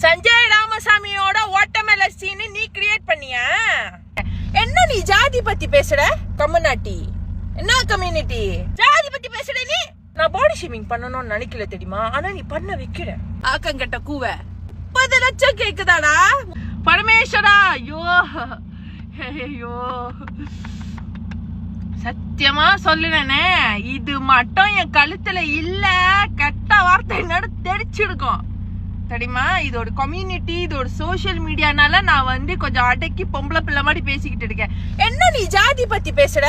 Sanjay ராமசாமியோட ஓட்டமேல scene நீ create பண்ணியா? என்ன நீ ஜாதி பத்தி பேசுற? கம்யூனிட்டி என்ன கம்யூனிட்டி? ஜாதி பத்தி பேசுற நீ? நான் பாடி ஷேமிங் பண்ணணும்னு நினைக்கல தெரியுமா, ஆனா நீ பண்ண வைக்கிற. ஆக்கங்கட்ட கூவ 30 லட்சம் கேக்குதாடா பரமேஸ்வரா. ஐயோ ஐயோ சத்தியமா சொல்லுறேனே, இது மட்டும் என் கழுத்துல இல்ல கெட்ட வார்த்தை என்னோட தெரிச்சிருக்கும் தெரியுமா. இது ஒரு கம்யூனிட்டி, இது ஒரு சோசியல் மீடியானால நான் கொஞ்சம் அடக்கி பொம்பளை பிள்ளை மாதிரி பேசிக்கிட்டு இருக்கேன். என்ன நீ ஜாதி பத்தி பேசுற?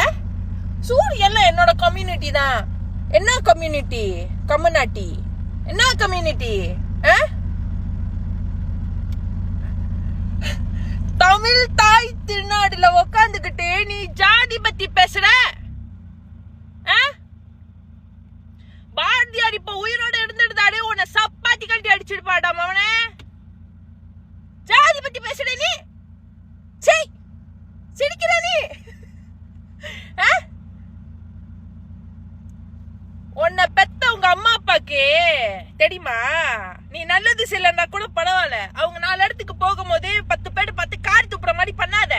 சூரியெல்லாம் என்னோட கம்யூனிட்டி தான். என்ன கம்யூனிட்டி? கம்யூனிட்டி என்ன கம்யூனிட்டி? தமிழ் தாய் திருநாடுல உக்காந்துக்கிட்டு நீ ஜாதி பத்தி பேசுற? பாரதியார் இப்ப உயிரோட இருந்துட்டாரு, உன்னை சப்பாத்தி கட்டி அடிச்சிருப்பாடா அவனே. ஜாதி பத்தி பேசுற நீ? சிரிக்கிற நீ? உன்னை பெத்த உங்க அம்மா அப்பாக்கு தெரியுமா, நீ நல்லது செய்யலன்னா கூட பரவாயில்ல, அவங்க 4 இடத்துக்கு போகும்போது 10 பேர் பார்த்து காரி துப்புற மாதிரி பண்ணாத.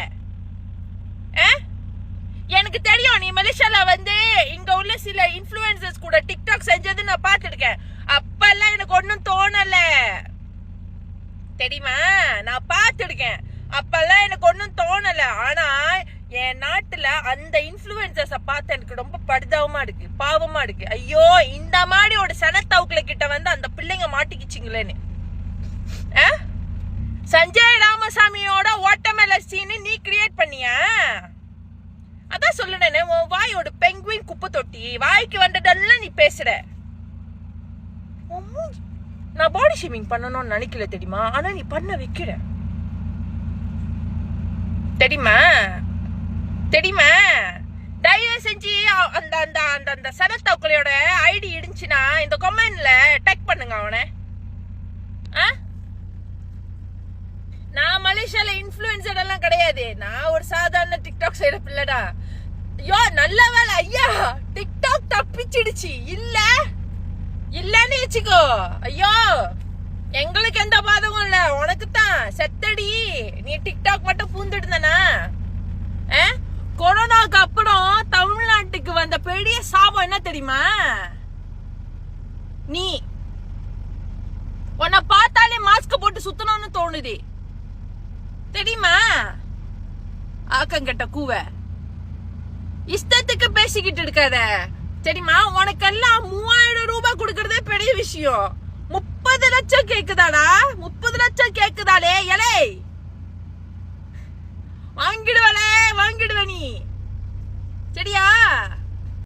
எனக்கு தெரியும் நீ மலேசியால இங்க உள்ள சில இன்ஃப்ளூயன்சர்ஸ் கூட டிக்டாக் செஞ்சது நான் பார்த்துருக்கேன். அப்பெல்லாம் எனக்கு ஒன்னும் தோணல தெரியுமா, நான் பார்த்துருக்கேன். அப்பெல்லாம் எனக்கு ஒன்னும் தோணல. ஆனா என் நாட்டுல அந்த இன்ஃப்ளூயன்சர்ஸ பார்த்து எனக்கு ரொம்ப பரிதாபமா இருக்கு, பாவமா இருக்கு. ஐயோ இந்த மாதிரி ஒரு சனத்தவுக்குல கிட்ட அந்த பிள்ளைங்க மாட்டிக்கிச்சிங்களேன்னு. சஞ்சய் ராமசாமியோட ஓட்டமேல சீன் நீ கிரியேட் பண்ணியா? அதான் சொல்லுனே, உன் வாயோட பெங்குவின் குப்பை தொட்டி, வாய்க்கு வந்ததெல்லாம் நீ பேசுற. நான் பாடி ஷேமிங் பண்ணணும்னு நினைக்கல தெரியுமா, ஆனா நீ பண்ண வைக்கிற தெரியுமா தெரியுமா. தயவு செஞ்சு அந்த அந்த அந்த அந்த சனத்தவுக்களோட ஐடி இருந்துச்சுன்னா இந்த கமெண்ட்ல டேக் பண்ணுங்க அவனை. நான் மலேசியால இன்ஃப்ளூயன்சர் எல்லாம் கிடையாது, நான் ஒரு சாதாரண டிக்டாக் செய்யற பிள்ளைடா. ஐயோ நல்ல வேலை ஐயா, டிக்டாக் தப்பிச்சிடுச்சு. இல்லன்னு வச்சுக்கோ. ஐயோ எங்களுக்கு எந்த பாதமும் இல்ல, உனக்கு தான் செத்தடி. நீ டிக்டாக் மட்டும் பூந்துடுனா. கொரோனாக்கு அப்புறம் தமிழ்நாட்டுக்கு வந்த பெரிய சாபம் என்ன தெரியுமா? நீ உன்னை பார்த்தாலே மாஸ்க் போட்டு சுத்தணும்னு தோணுது தெரியுமா. ஆக்கங்கட்ட கூவ இஷ்டத்துக்கு பேசிக்கிட்டு இருக்காத தெரியுமா. உனக்கெல்லாம் 3000 ரூபாய் கொடுக்கறதே பெரிய விஷயம். 30 லட்சம் கேக்குதாடா, 30 லட்சம் கேக்குதாலே. எலே வாங்கிடுவ நீ.